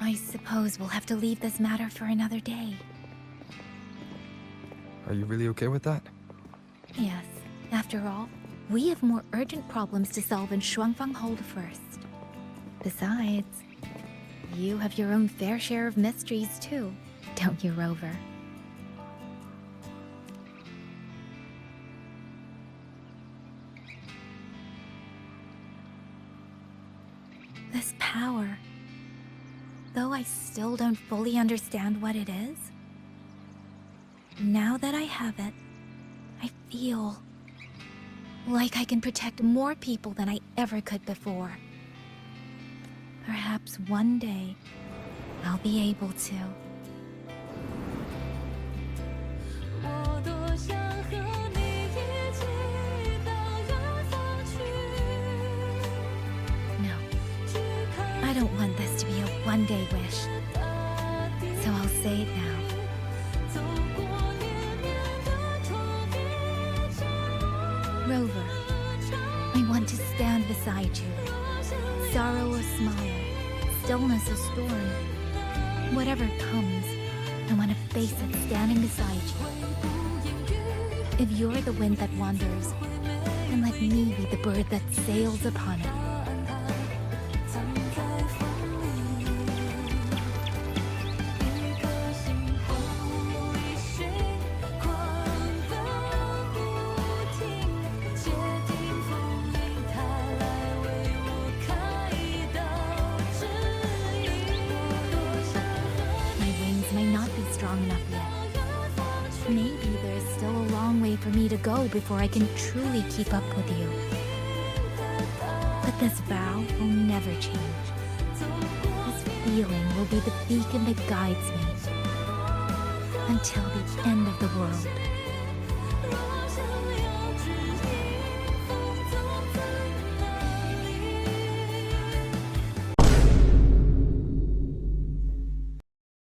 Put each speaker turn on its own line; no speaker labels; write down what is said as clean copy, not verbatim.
I suppose we'll have to leave this matter for another day.
Are you really okay with that?
Yes. After all, we have more urgent problems to solve in Shuangfanghold first. Besides, you have your own fair share of mysteries too, don't you, Rover? This power, though I still don't fully understand what it is, now that I have it, I feel like I can protect more people than I ever could before. Perhaps one day, I'll be able to. No, I don't want this to be a one-day wish, so I'll say it now. Rover, I want to stand beside you. Sorrow or smile, stillness or storm. Whatever comes, I want to face it standing beside you. If you're the wind that wanders, then let me be the bird that sails upon it. Maybe there's still a long way for me to go before I can truly keep up with you. But this vow will never change. This feeling will be the beacon that guides me until the end of the world.